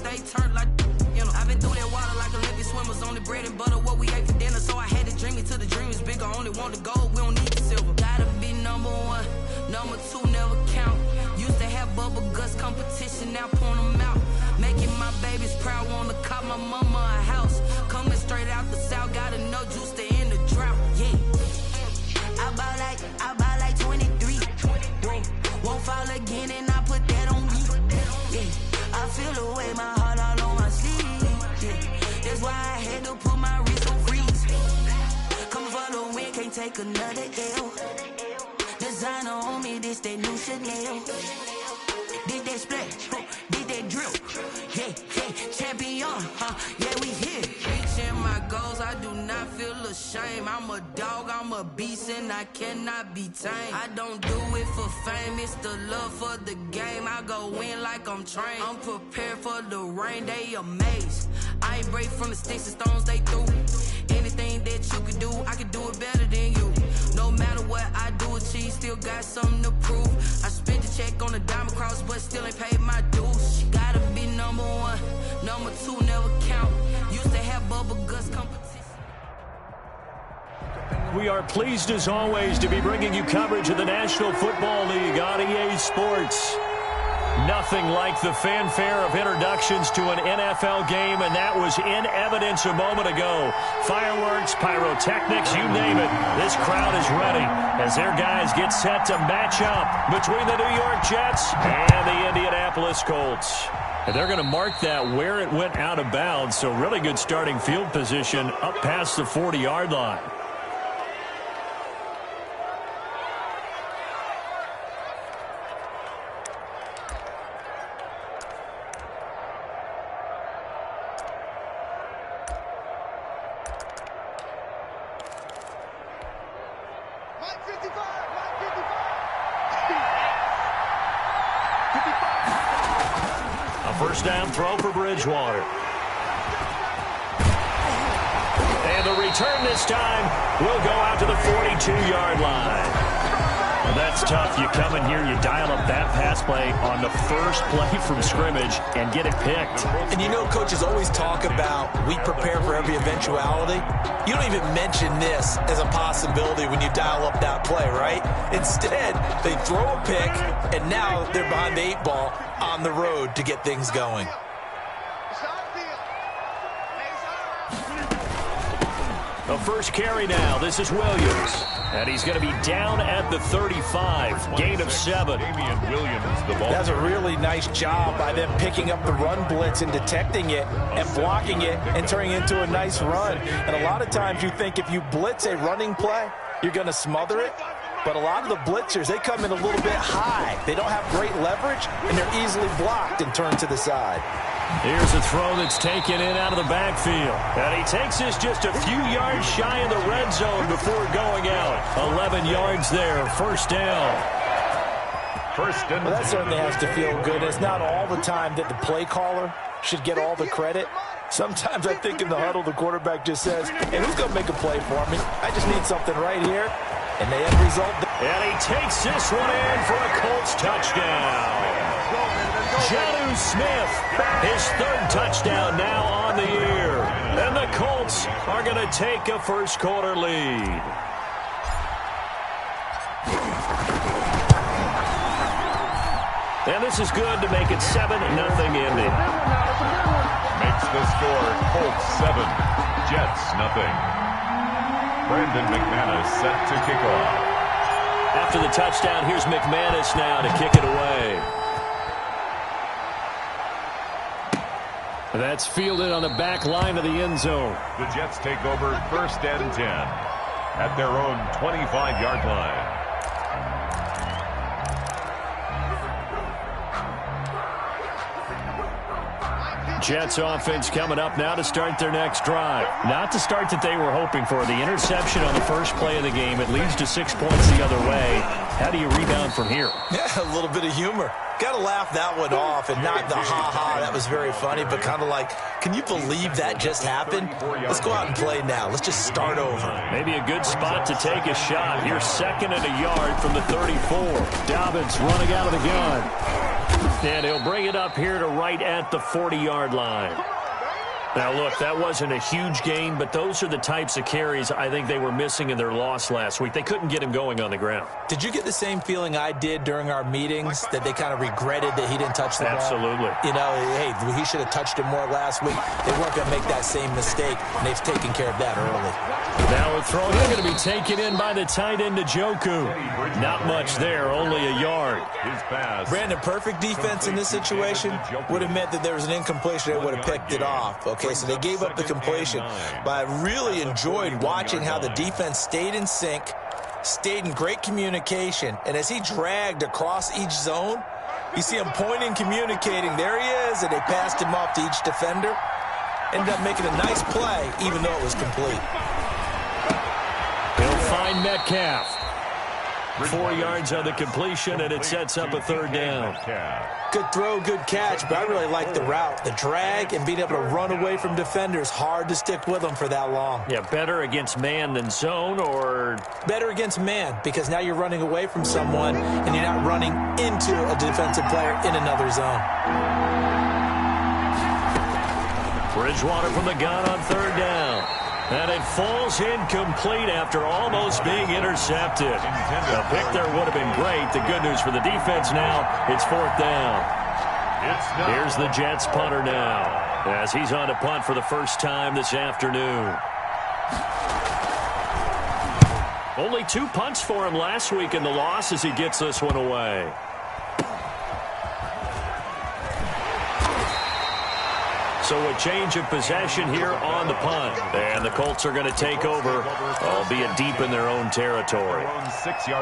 stay turned like, you know. I've been through that water like Olympic swimmers. Only bread and butter, what we ate for dinner. So I had to dream it till the dream is bigger. Only want the gold, we don't need the silver. Gotta be number one, number two never count. Used to have bubble guts competition, now point them out. Making my babies proud, wanna cop my mama a house. Coming straight out the south, gotta know juice to end the drought. Yeah. I buy like 23. Whoa. Won't fall again and I put that on me. Yeah. I feel the way, my heart all on my sleeve. Yeah. That's why I had to put my wrist on freeze. Coming for the win, can't take another L. Designer on me, this that new Chanel. Did that splash, did that drill. Yeah, champion, yeah, we here. Reaching my goals, I do not feel ashamed. I'm a dog, I'm a beast, and I cannot be tamed. I don't do it for fame, it's the love for the game. I go in like I'm trained. I'm prepared for the rain, they amazed. I ain't break from the sticks and stones they threw. Anything that you could do, I could do it better than you. No matter what I do, achieve, still got something to prove. I spent the check on the diamond cross, but still ain't paid my dues. Gotta be number one, number two never count. Used to have bubble guts competition. We are pleased as always to be bringing you coverage of the National Football League on EA Sports. Nothing like the fanfare of introductions to an NFL game, and that was in evidence a moment ago. Fireworks, pyrotechnics, you name it. This crowd is ready as their guys get set to match up between the New York Jets and the Indianapolis Colts. And they're going to mark that where it went out of bounds, so really good starting field position up past the 40-yard line. First down throw for Bridgewater. And the return this time will go out to the 42-yard line. Well, that's tough. You come in here, you dial up that pass play on the first play from scrimmage and get it picked. And you know, coaches always talk about we prepare for every eventuality. You don't even mention this as a possibility when you dial up that play, right? Instead, they throw a pick, and now they're behind the 8 ball on the road to get things going. The first carry now. This is Williams. And he's going to be down at the 35. Gain of 7. Damian Williams, the ball. That's a really nice job by them picking up the run blitz and detecting it and blocking it and turning it into a nice run. And a lot of times you think if you blitz a running play, you're going to smother it. But a lot of the blitzers, they come in a little bit high. They don't have great leverage, and they're easily blocked and turned to the side. Here's a throw that's taken in out of the backfield. And he takes this just a few yards shy of the red zone before going out. 11 yards there, first down. Well, that certainly has to feel good. It's not all the time that the play caller should get all the credit. Sometimes I think in the huddle, the quarterback just says, hey, who's going to make a play for me? I just need something right here. And they have result. And he takes this one in for a Colts touchdown. Jonnu Smith, his third touchdown now on the year. And the Colts are going to take a first-quarter lead. And this is good to make it 7-0 Indy. Makes the score Colts 7, Jets 0. Brandon McManus set to kick off. After the touchdown, here's McManus now to kick it away. That's fielded on the back line of the end zone. The Jets take over 1st and 10 at their own 25-yard line. Jets offense coming up now to start their next drive. Not the start that they were hoping for. The interception on the first play of the game. It leads to 6 points the other way. How do you rebound from here? Yeah, a little bit of humor. Got to laugh that one off and not the ha-ha. That was very funny, but kind of like, can you believe that just happened? Let's go out and play now. Let's just start over. Maybe a good spot to take a shot. Here's 2nd and a yard from the 34. Dobbins running out of the gun. And he'll bring it up here to right at the 40-yard line. Now, look, that wasn't a huge gain, but those are the types of carries I think they were missing in their loss last week. They couldn't get him going on the ground. Did you get the same feeling I did during our meetings, that they kind of regretted that he didn't touch the ball? Absolutely. You know, hey, he should have touched it more last week. They weren't going to make that same mistake, and they've taken care of that early. Now a throw going to be taken in by the tight end, Njoku. Not much there, only a yard. Brandon, perfect defense in this situation would have meant that there was an incompletion. They would have picked it off. Okay, so they gave up the completion. But I really enjoyed watching how the defense stayed in sync, stayed in great communication, and as he dragged across each zone, you see him pointing, communicating. There he is, and they passed him off to each defender. Ended up making a nice play, even though it was complete. He'll find Metcalf. 4 yards on the completion, and it sets up a third down. Good throw, good catch, but I really like the route. The drag and being able to run away from defenders, hard to stick with them for that long. Yeah, better against man than zone, or? Better against man, because now you're running away from someone, and you're not running into a defensive player in another zone. Bridgewater from the gun on third down. And it falls incomplete after almost being intercepted. A pick there would have been great. The good news for the defense now, it's fourth down. Here's the Jets punter now, as he's on to punt for the first time this afternoon. Only 2 punts for him last week in the loss as he gets this one away. So a change of possession here on the punt. And the Colts are going to take over, albeit deep in their own territory.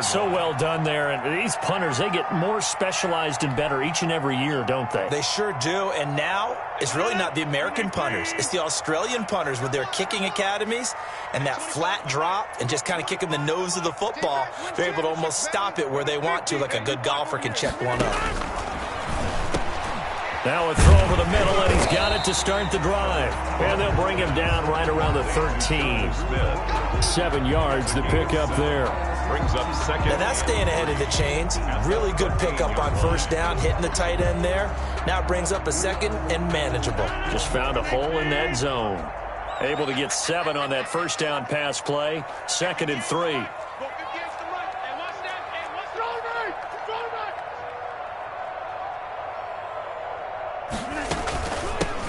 So well done there. And these punters, they get more specialized and better each and every year, don't they? They sure do. And now it's really not the American punters. It's the Australian punters with their kicking academies and that flat drop and just kind of kicking the nose of the football. They're able to almost stop it where they want to, like a good golfer can check one up. Now a throw over the middle, and he's got it to start the drive. And they'll bring him down right around the 13. 7 yards to pick up there. Brings up second. Now that's staying ahead of the chains. Really good pickup on first down, hitting the tight end there. Now it brings up a second and manageable. Just found a hole in that zone. Able to get 7 on that first down pass play. 2nd and 3.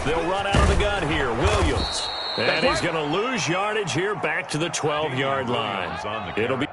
They'll run out of the gun here. Williams. And he's going to lose yardage here back to the 12-yard line. It'll be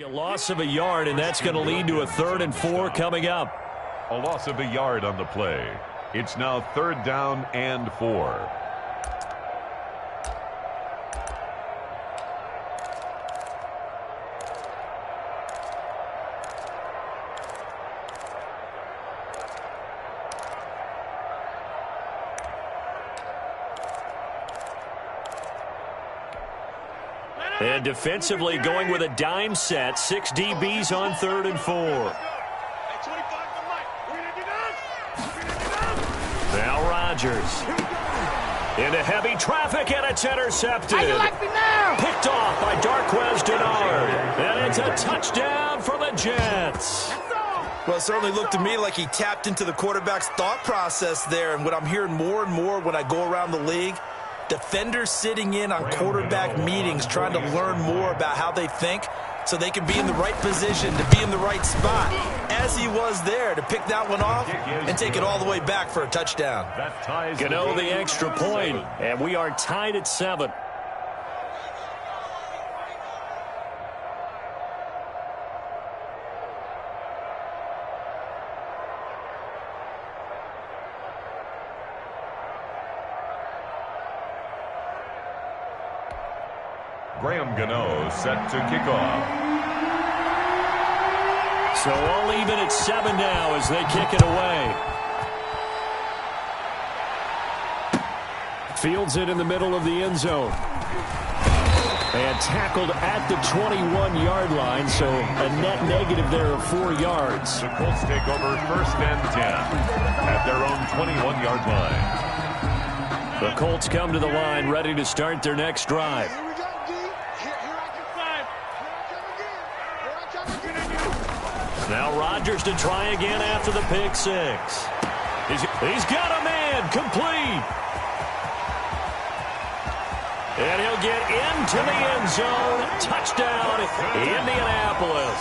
a loss of a yard, and that's going to lead to a 3rd and 4 coming up. A loss of a yard on the play. It's now 3rd down and 4. And defensively going with a dime set. 6 DBs on 3rd and 4. Now Rodgers. Into heavy traffic, and it's intercepted. How you like me now? Picked off by Darqueze Dennard. And it's a touchdown for the Jets. Well, it certainly looked to me like he tapped into the quarterback's thought process there. And what I'm hearing more and more when I go around the league, defenders sitting in on quarterback meetings trying to learn more about how they think so they can be in the right position to be in the right spot, as he was there to pick that one off and take it all the way back for a touchdown. Gano the extra point, and we are tied at 7. Graham Gano set to kick off. So all even at 7 now as they kick it away. Fields it in the middle of the end zone. And tackled at the 21-yard line, so a net negative there of 4 yards. The Colts take over 1st and 10 at their own 21-yard line. The Colts come to the line ready to start their next drive. Now Rodgers to try again after the pick 6. He's got a man complete. And he'll get into the end zone. Touchdown, Indianapolis.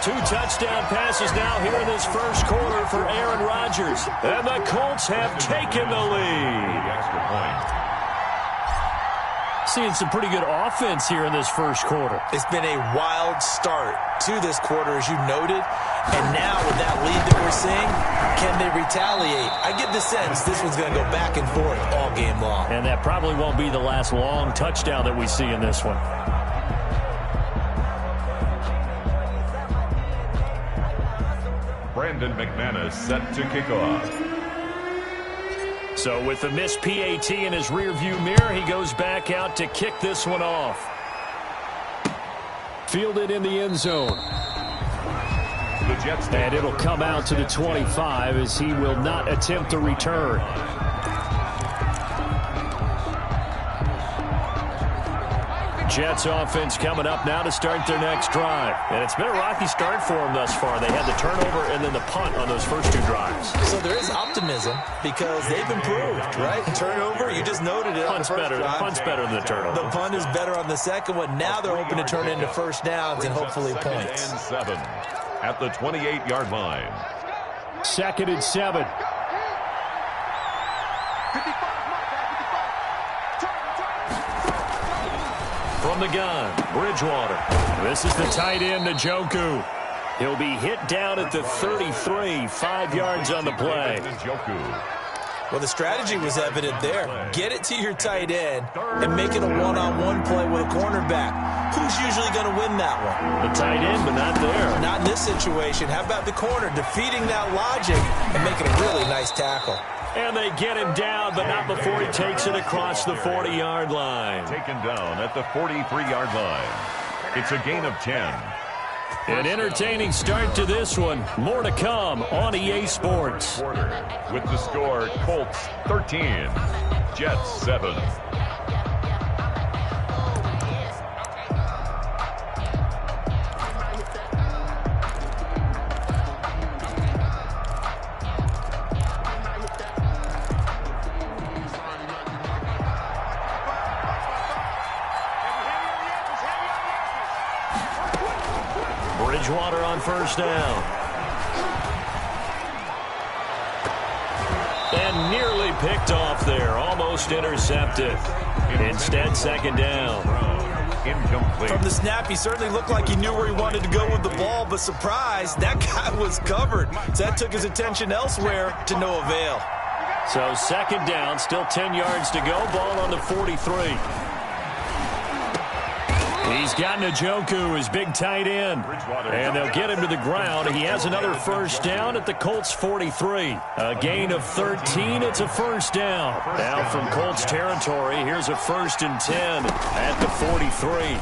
2 touchdown passes now here in this first quarter for Aaron Rodgers. And the Colts have taken the lead. Extra point. Seeing some pretty good offense here in this first quarter. It's been a wild start to this quarter, as you noted. And now with that lead that we're seeing, can they retaliate? I get the sense this one's going to go back and forth all game long. And that probably won't be the last long touchdown that we see in this one. Brandon McManus set to kick off. So with the missed PAT in his rearview mirror, he goes back out to kick this one off. Fielded in the end zone. And it'll come out to the 25 as he will not attempt to return. Jets offense coming up now to start their next drive. And it's been a rocky start for them thus far. They had the turnover and then the punt on those first 2 drives. So there is optimism because they've improved, right? Turnover, you just noted it. Punt's better. The punt's better than the turnover. The punt is better on the second one. Now they're hoping to turn into first downs and hopefully points. 2nd and 7 at the 28-yard line. 2nd and 7. From the gun, Bridgewater. This is the tight end, Njoku. He'll be hit down at the 33, 5 yards on the play. Well, the strategy was evident there. Get it to your tight end and make it a one-on-one play with a cornerback. Who's usually going to win that one? The tight end, but not there. Not in this situation. How about the corner defeating that logic and making a really nice tackle? And they get him down, but not before he takes it across the 40-yard line. Taken down at the 43-yard line. It's a gain of 10. An entertaining start to this one. More to come on EA Sports. With the score, Colts 13, Jets 7. Bridgewater on first down. And nearly picked off there. Almost intercepted. Instead, 2nd down. Incomplete. From the snap, he certainly looked like he knew where he wanted to go with the ball, but surprise, that guy was covered. So that took his attention elsewhere to no avail. So 2nd down, still 10 yards to go. Ball on the 43. He's got Njoku, his big tight end. And they'll get him to the ground. He has another first down at the Colts 43. A gain of 13. It's a first down. Now from Colts territory, here's a 1st and 10 at the 43.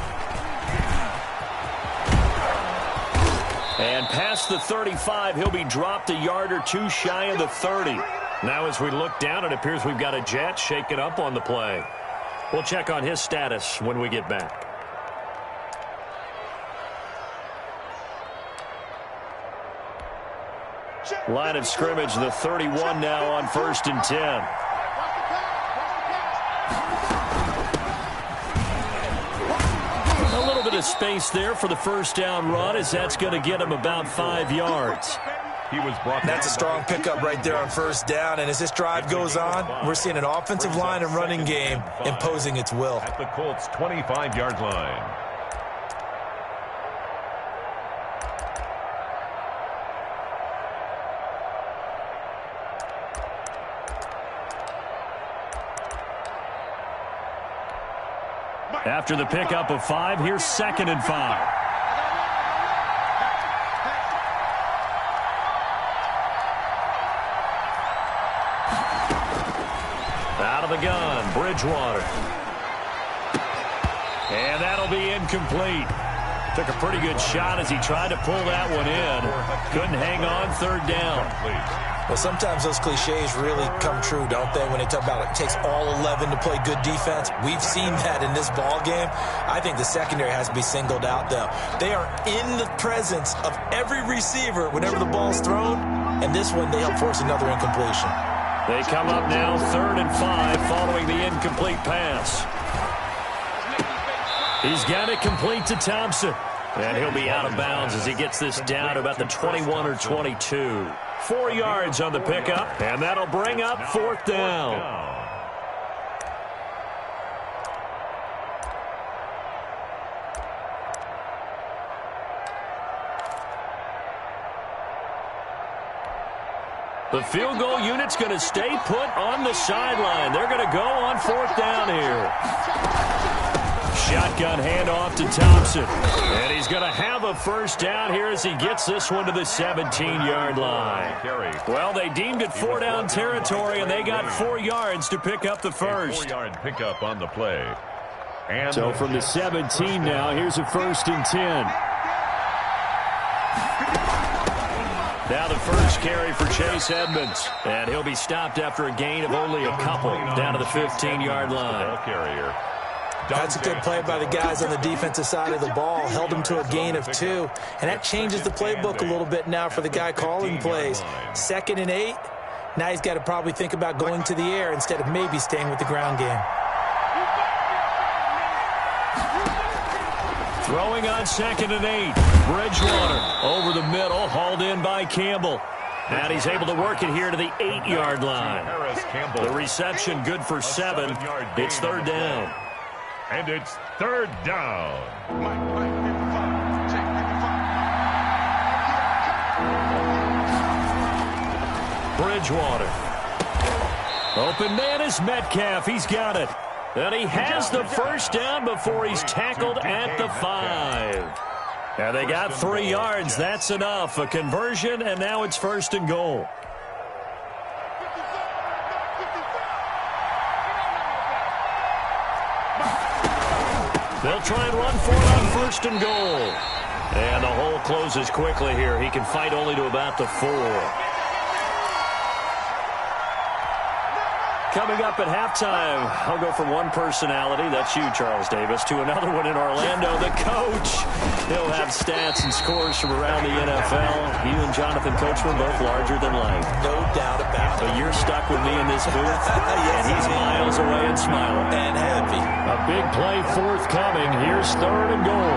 And past the 35, he'll be dropped a yard or 2 shy of the 30. Now as we look down, it appears we've got a Jet shaken up on the play. We'll check on his status when we get back. Line of scrimmage, the 31 now on 1st and 10. A little bit of space there for the first down run as that's going to get him about 5 yards. That's a strong pickup right there on first down, and as this drive goes on, we're seeing an offensive line and running game imposing its will. At the Colts' 25-yard line. After the pickup of 5, here's 2nd and 5. Out of the gun, Bridgewater. And that'll be incomplete. Took a pretty good shot as he tried to pull that one in. Couldn't hang on, 3rd down. Well, sometimes those cliches really come true, don't they, when they talk about it takes all 11 to play good defense. We've seen that in this ball game. I think the secondary has to be singled out, though. They are in the presence of every receiver whenever the ball's thrown, and this one they help force another incompletion. They come up now 3rd and 5 following the incomplete pass. He's got it complete to Thompson. And he'll be out of bounds as he gets this down to about the 21 or 22. 4 yards on the pickup, and that'll bring up 4th down. The field goal unit's going to stay put on the sideline. They're going to go on 4th down here. Shotgun handoff to Thompson. And he's going to have a 1st down here as he gets this one to the 17-yard line. Well, they deemed it 4-down territory, and they got 4 yards to pick up the first. 4-yard pickup on the play. And so from the 17 now, here's a 1st and 10. Now the first carry for Chase Edmonds. And he'll be stopped after a gain of only a couple down to the 15-yard line. Carrier. That's a good play by the guys on the defensive side of the ball. Held him to a gain of 2. And that changes the playbook a little bit now for the guy calling plays. 2nd and 8. Now he's got to probably think about going to the air instead of maybe staying with the ground game. Throwing on 2nd and 8. Bridgewater over the middle, hauled in by Campbell. And he's able to work it here to the 8-yard line. The reception good for 7. It's 3rd down. And it's 3rd down. Bridgewater. Open man is Metcalf. He's got it. And he has the 1st down before he's tackled at the 5. And they got 3 yards. That's enough. A conversion, and now it's 1st and goal. They'll try and run for it on 1st and goal. And the hole closes quickly here. He can fight only to about the 4. Coming up at halftime, I'll go from one personality, that's you, Charles Davis, to another one in Orlando, the coach. He'll have stats and scores from around the NFL. You and Jonathan Coachman both larger than life. No doubt about it. But you're stuck with me in this booth, yes, and he's miles away and smiling. And happy. A big play forthcoming. Here's 3rd and goal.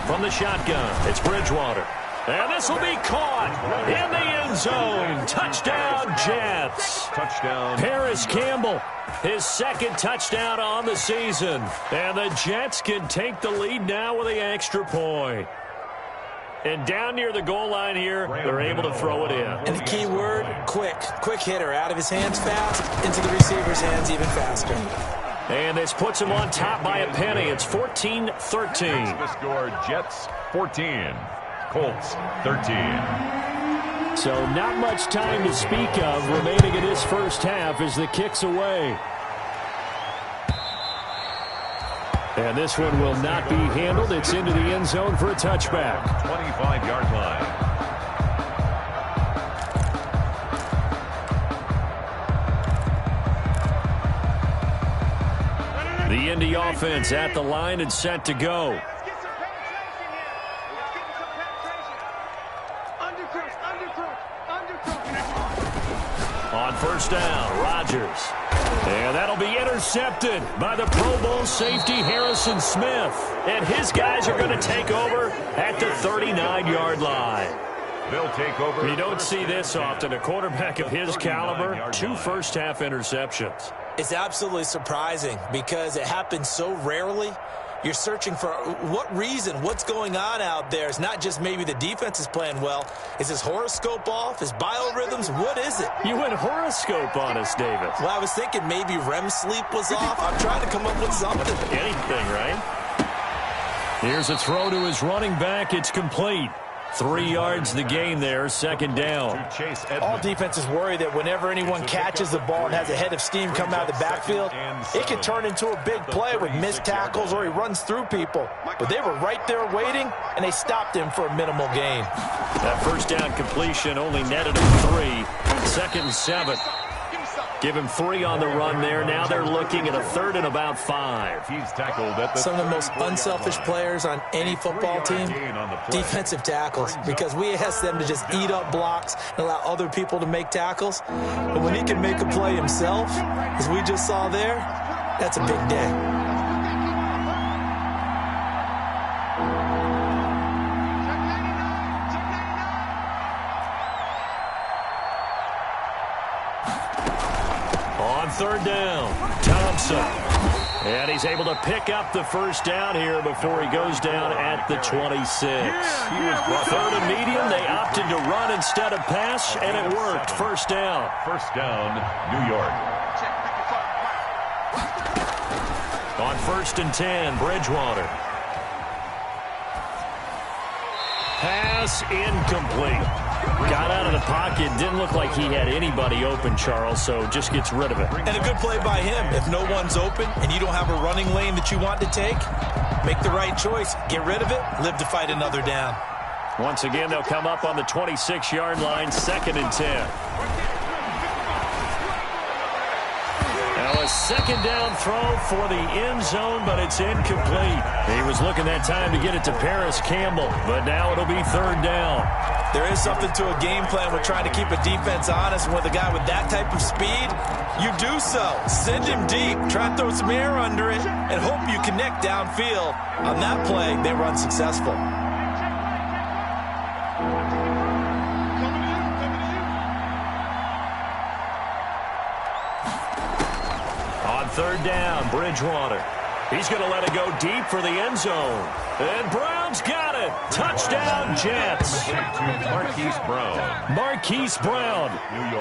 From the shotgun, it's Bridgewater. And this will be caught in the end zone. Touchdown, Jets. Touchdown. Paris Campbell, his 2nd touchdown on the season. And the Jets can take the lead now with the extra point. And down near the goal line here, they're able to throw it in. And the key word, quick. Quick hitter. Out of his hands fast, into the receiver's hands even faster. And this puts him on top by a penny. It's 14-13. The score, Jets 14. Colts 13. So not much time to speak of remaining in this first half as the kick's away. And this one will not be handled. It's into the end zone for a touchback. 25-yard line. The Indy offense at the line and set to go. On 1st down, Rodgers. And that'll be intercepted by the Pro Bowl safety Harrison Smith. And his guys are going to take over at the 39-yard line. They'll take over. You don't see this often. A quarterback of his caliber, 2 first-half interceptions. It's absolutely surprising because it happens so rarely. You're searching for what reason, what's going on out there. It's not just maybe the defense is playing well. Is his horoscope off? His biorhythms? What is it? You went horoscope on us, David. Well, I was thinking maybe REM sleep was off. I'm trying to come up with something. Anything, right? Here's a throw to his running back. It's complete. 3 yards the gain there, second down. All defenses worry that whenever anyone catches the ball and has a head of steam come out of the backfield, it can turn into a big play with missed tackles or he runs through people. But they were right there waiting, and they stopped him for a minimal gain. That first down completion only netted him 3. Second and 7. Give him 3 on the run there. Now they're looking at a third and about 5. He's tackled at the Some of the most unselfish players on any football team, defensive tackles, because we ask them to just eat up blocks and allow other people to make tackles. But when he can make a play himself, as we just saw there, that's a big day. Third down, Thompson. And he's able to pick up the first down here before he goes down at the 26. Third and medium, they opted to run instead of pass, and it worked. First down. First down, New York. On 1st and 10, Bridgewater. Pass incomplete. Got out of the pocket. Didn't look like he had anybody open, Charles, so just gets rid of it. And a good play by him. If no one's open and you don't have a running lane that you want to take, make the right choice. Get rid of it. Live to fight another down. Once again, they'll come up on the 26-yard line, 2nd and 10. Now a second down throw for the end zone, but it's incomplete. He was looking that time to get it to Paris Campbell, but now it'll be 3rd down. There is something to a game plan with trying to keep a defense honest. With a guy with that type of speed, you do so. Send him deep, try to throw some air under it, and hope you connect downfield. On that play, they run successful. On 3rd down, Bridgewater. He's going to let it go deep for the end zone. And Brown's got it. Touchdown, Jets. Marquise Brown. Marquise Brown,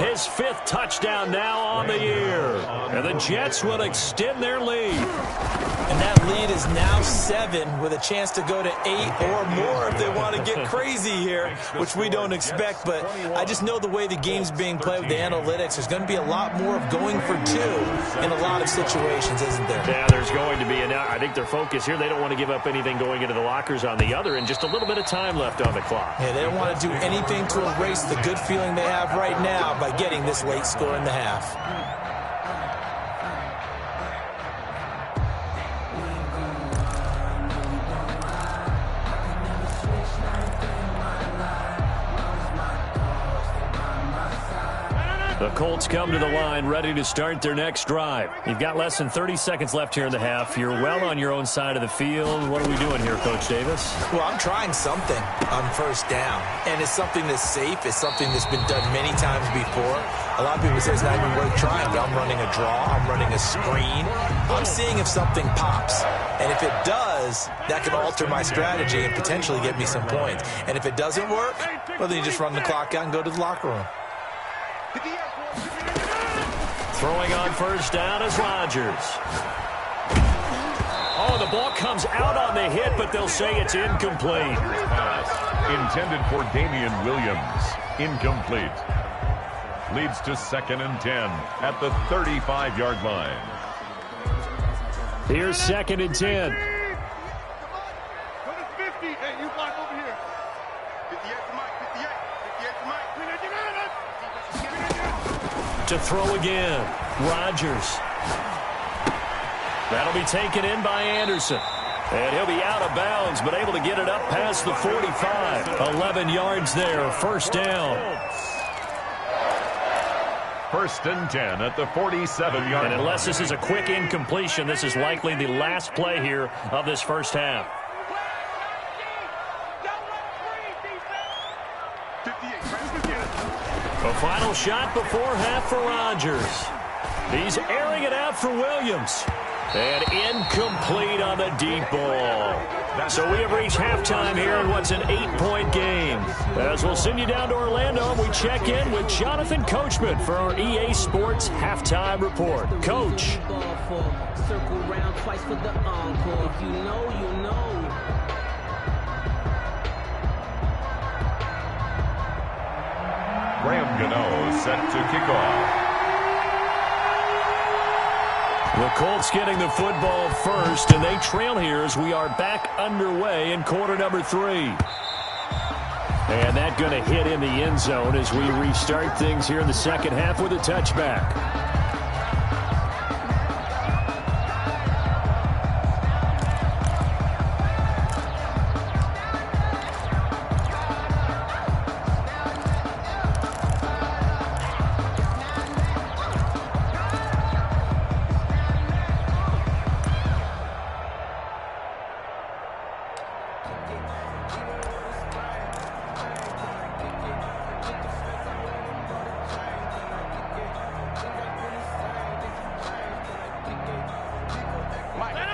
his 5th touchdown now on the year. And the Jets will extend their lead. And that lead is now 7 with a chance to go to 8 or more if they want to get crazy here, which we don't expect. But I just know the way the game's being played with the analytics, there's going to be a lot more of going for 2 in a lot of situations, isn't there? Yeah, there's going to be. And I think their focus here, they don't want to give up anything going into the lockers on the other, and just a little bit of time left on the clock. Yeah, they don't want to do anything to erase the good feeling they have right now by getting this late score in the half. The Colts come to the line ready to start their next drive. You've got less than 30 seconds left here in the half. You're well on your own side of the field. What are we doing here, Coach Davis? Well, I'm trying something on 1st down, and it's something that's safe. It's something that's been done many times before. A lot of people say it's not even worth trying, but I'm running a draw. I'm running a screen. I'm seeing if something pops. And if it does, that can alter my strategy and potentially get me some points. And if it doesn't work, well, then you just run the clock out and go to the locker room. Throwing on 1st down is Rodgers. Oh, the ball comes out on the hit, but they'll say it's incomplete. Pass intended for Damian Williams. Incomplete. Leads to 2nd and 10 at the 35-yard line. Here's 2nd and 10. To throw again, Rodgers. That'll be taken in by Anderson. And he'll be out of bounds, but able to get it up past the 45. 11 yards there, 1st down. 1st and 10 at the 47-yard line. And unless this is a quick incompletion, this is likely the last play here of this first half. A final shot before half for Rodgers. He's airing it out for Williams. And incomplete on the deep ball. So we have reached halftime here in what's an 8-point game. As we'll send you down to Orlando, we check in with Jonathan Coachman for our EA Sports Halftime Report. Coach. Circle round twice for the encore. If you know, you know. Graham Gano set to kick off. The Colts getting the football first, and they trail here as we are back underway in quarter number 3. And that going to hit in the end zone as we restart things here in the second half with a touchback.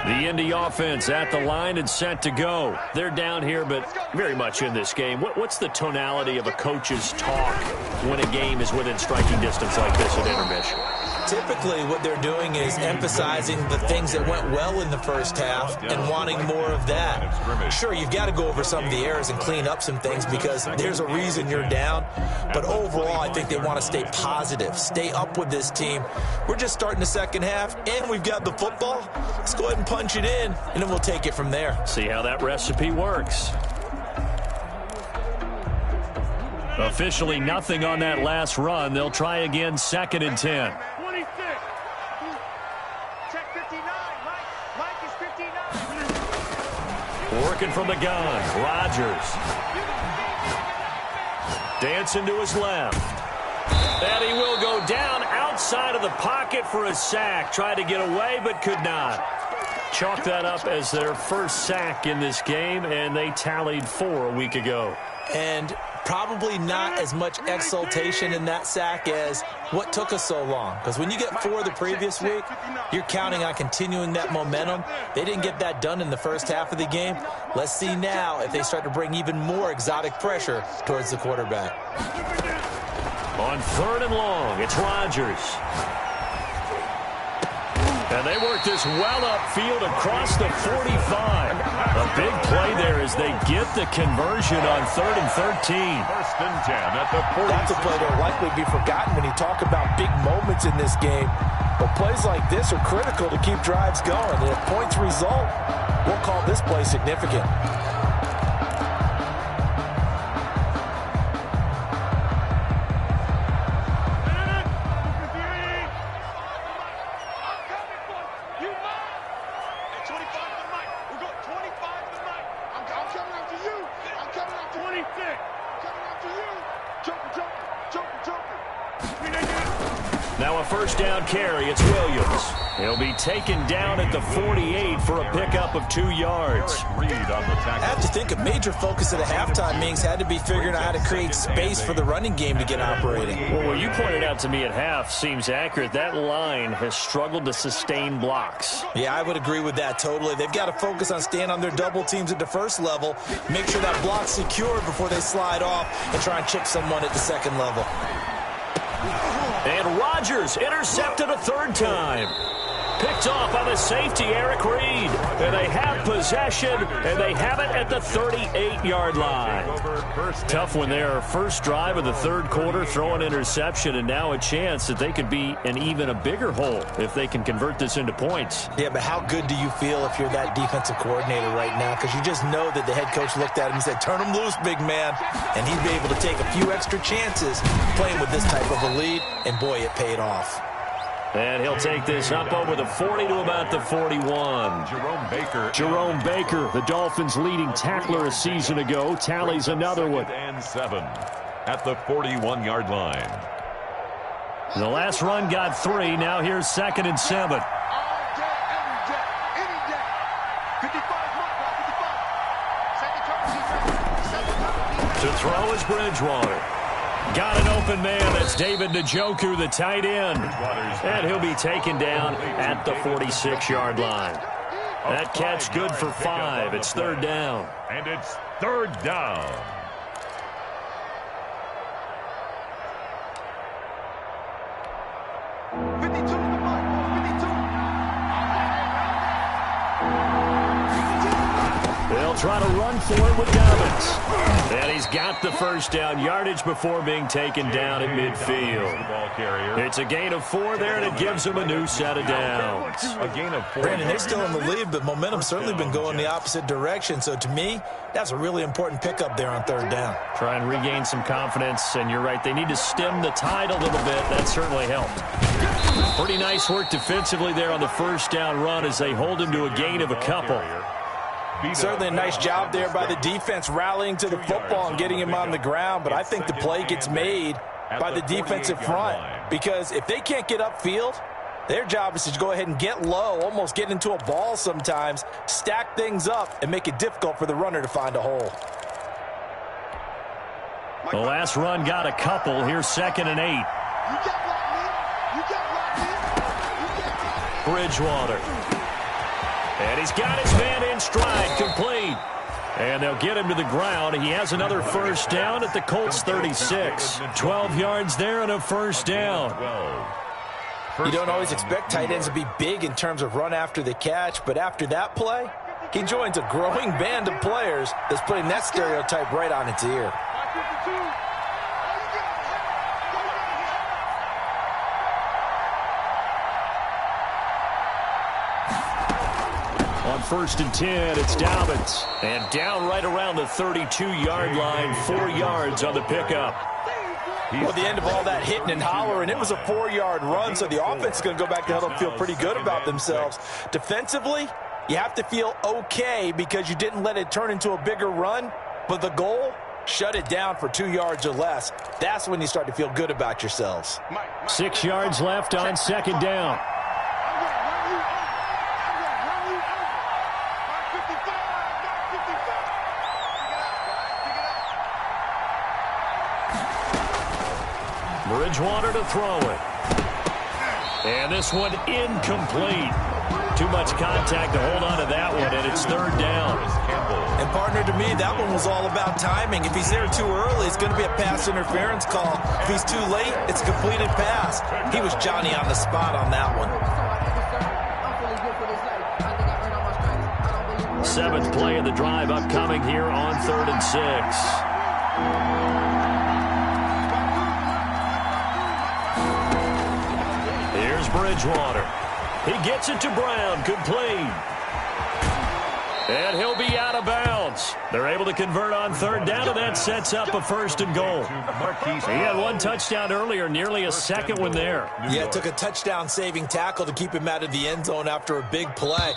The Indy offense at the line and set to go. They're down here, but very much in this game. What's the tonality of a coach's talk when a game is within striking distance like this at intermission? Typically, what they're doing is emphasizing the things that went well in the first half and wanting more of that. Sure, you've got to go over some of the errors and clean up some things because there's a reason you're down. But overall, I think they want to stay positive, stay up with this team. We're just starting the second half, and we've got the football. Let's go ahead and punch it in, and then we'll take it from there. See how that recipe works. Officially nothing on that last run. They'll try again, 2nd and 10. Working from the gun, Rodgers. Dancing to his left. And he will go down outside of the pocket for a sack. Tried to get away, but could not. Chalk that up as their first sack in this game, and they tallied 4 a week ago. And probably not as much exultation in that sack as what took us so long. Because when you get 4 the previous week, you're counting on continuing that momentum. They didn't get that done in the first half of the game. Let's see now if they start to bring even more exotic pressure towards the quarterback. On 3rd and long, it's Rodgers. And they work this well upfield across the 45. A big play there as they get the conversion on 3rd and 13. 1st and 10 at the 40. That's a play that will likely be forgotten when you talk about big moments in this game. But plays like this are critical to keep drives going. And if points result, we'll call this play significant. Now a first down carry, it's Williams. He'll be taken down at the 48 for a pickup of 2 yards. I have to think a major focus of the halftime meetings had to be figuring out how to create space for the running game to get operating. Well, what you pointed out to me at half seems accurate. That line has struggled to sustain blocks. Yeah, I would agree with that totally. They've got to focus on staying on their double teams at the first level, make sure that block's secured before they slide off and try and chip someone at the second level. And Rodgers intercepted a 3rd time. Picked off by the safety, Eric Reed. And they have possession, and they have it at the 38-yard line. Tough when they are first drive of the 3rd quarter, throw an interception, and now a chance that they could be in even a bigger hole if they can convert this into points. Yeah, but how good do you feel if you're that defensive coordinator right now? Because you just know that the head coach looked at him and said, turn him loose, big man. And he'd be able to take a few extra chances playing with this type of a lead, and boy, it paid off. And he'll take this up over the 40 to about the 41. Jerome Baker, the Dolphins' leading tackler a season ago, tallies another one. 2nd and 7 at the 41-yard line. The last run got 3. Now here's 2nd and 7. To throw is Bridgewater. Got an open man. That's David Njoku, the tight end. And he'll be taken down at the 46-yard line. That catch good for 5. It's third down. And it's third down. They'll try to run for it with Dobbins. And he's got the first down yardage before being taken down at midfield. It's a gain of 4 there, and it gives them a new set of downs. A gain of 4. Brandon, they're still in the lead, but momentum's certainly been going the opposite direction. So to me, that's a really important pickup there on third down. Try and regain some confidence, and you're right. They need to stem the tide a little bit. That certainly helped. Pretty nice work defensively there on the first down run as they hold him to a gain of a couple. Certainly a nice job there by the defense rallying to the football and getting him on the ground, but I think the play gets made by the defensive front because if they can't get upfield, their job is to go ahead and get low, almost get into a ball sometimes, stack things up, and make it difficult for the runner to find a hole. The last run got a couple. Here's 2nd and 8. Bridgewater. And he's got his man in stride, complete. And they'll get him to the ground. He has another first down at the Colts 36. 12 yards there and a first down. You don't always expect tight ends to be big in terms of run after the catch, but after that play, he joins a growing band of players that's putting that stereotype right on its ear. On 1st and 10, it's Dobbins. And down right around the 32-yard line, 4 yards on the pickup. Well, the end of all that hitting and hollering, it was a 4-yard run, so the offense is going to go back to huddle and feel pretty good about themselves. Defensively, you have to feel okay because you didn't let it turn into a bigger run, but the goal, shut it down for 2 yards or less. That's when you start to feel good about yourselves. 6 yards left on 2nd down. Bridgewater to throw it. And this one incomplete. Too much contact to hold on to that one, and it's third down. And partner, to me, that one was all about timing. If he's there too early, it's going to be a pass interference call. If he's too late, it's a completed pass. He was Johnny on the spot on that one. 7th play of the drive upcoming here on 3rd and 6. Bridgewater. He gets it to Brown, complete. And he'll be out of bounds. They're able to convert on 3rd down, and that sets up a 1st and goal. He had 1 touchdown earlier, nearly a 2nd one there. Yeah, it took a touchdown-saving tackle to keep him out of the end zone after a big play.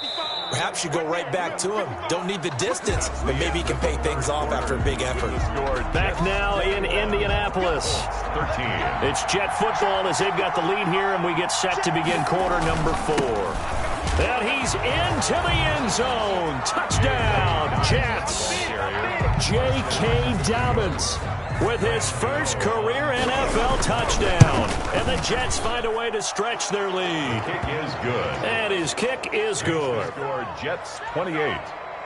Perhaps you go right back to him. Don't need the distance, but maybe he can pay things off after a big effort. Back now in Indianapolis. 13. It's Jet football as they've got the lead here, and we get set to begin quarter number 4. And he's into the end zone. Touchdown, Jets. J.K. Dobbins with his first career NFL touchdown. And the Jets find a way to stretch their lead. Kick is good. And his kick is good. Score Jets 28,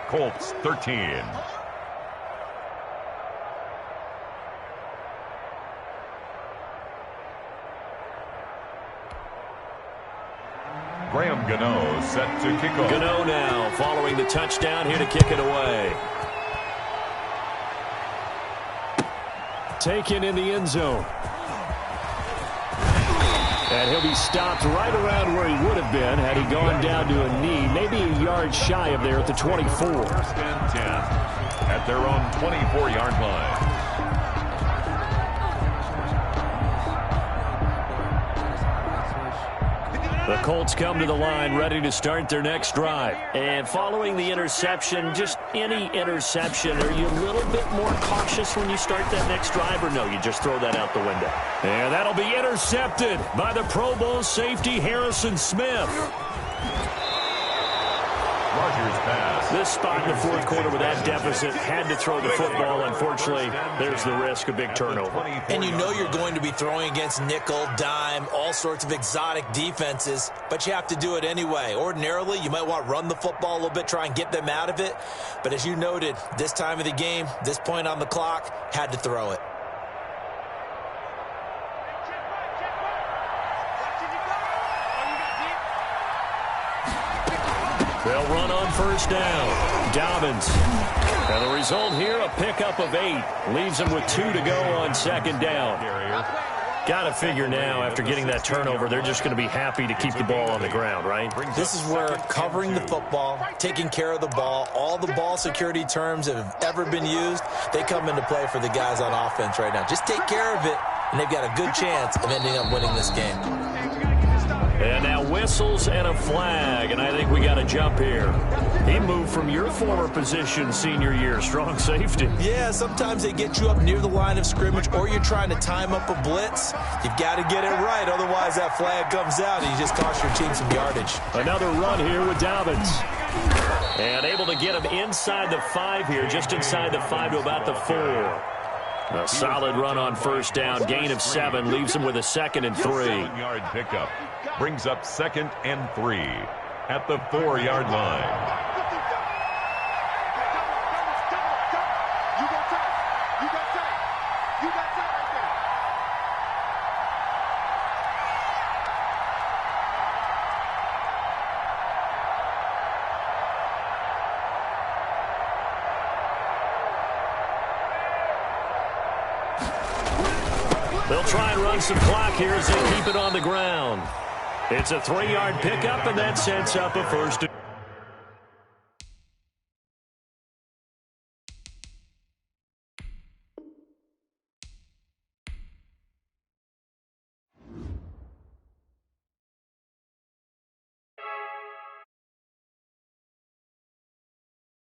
Colts 13. Graham Gano set to kick off. Gano now following the touchdown here to kick it away. Taken in the end zone. And he'll be stopped right around where he would have been had he gone down to a knee, maybe a yard shy of there at the 24. 1st and 10 at their own 24-yard line. The Colts come to the line ready to start their next drive. And following the interception, just any interception, are you a little bit more cautious when you start that next drive, or no, you just throw that out the window? And that'll be intercepted by the Pro Bowl safety Harrison Smith. Rodgers pass. This spot in the fourth quarter with that deficit had to throw the football. Unfortunately, there's the risk of big turnover. And you know you're going to be throwing against nickel, dime, all sorts of exotic defenses, but you have to do it anyway. Ordinarily, you might want to run the football a little bit, try and get them out of it. But as you noted, this time of the game, this point on the clock, had to throw it. They'll run on first down. Dobbins. And the result here, a pickup of 8. Leaves them with 2 to go on second down. Got to figure now, after getting that turnover, they're just going to be happy to keep the ball on the ground, right? This is where covering the football, taking care of the ball, all the ball security terms that have ever been used, they come into play for the guys on offense right now. Just take care of it, and they've got a good chance of ending up winning this game. And now whistles and a flag, and I think we got to jump here. He moved from your former position senior year, strong safety. Yeah, sometimes they get you up near the line of scrimmage, or you're trying to time up a blitz. You've got to get it right, otherwise that flag comes out and you just cost your team some yardage. Another run here with Dobbins. And able to get him inside the 5 here, just inside the 5 to about the 4. A solid run on first down, gain of 7, leaves him with a 2nd and 3. 7-yard pickup brings up 2nd and 3 at the 4-yard line. They'll try and run some clock here as they keep it on the ground. It's a 3-yard pickup, and that sets up a first.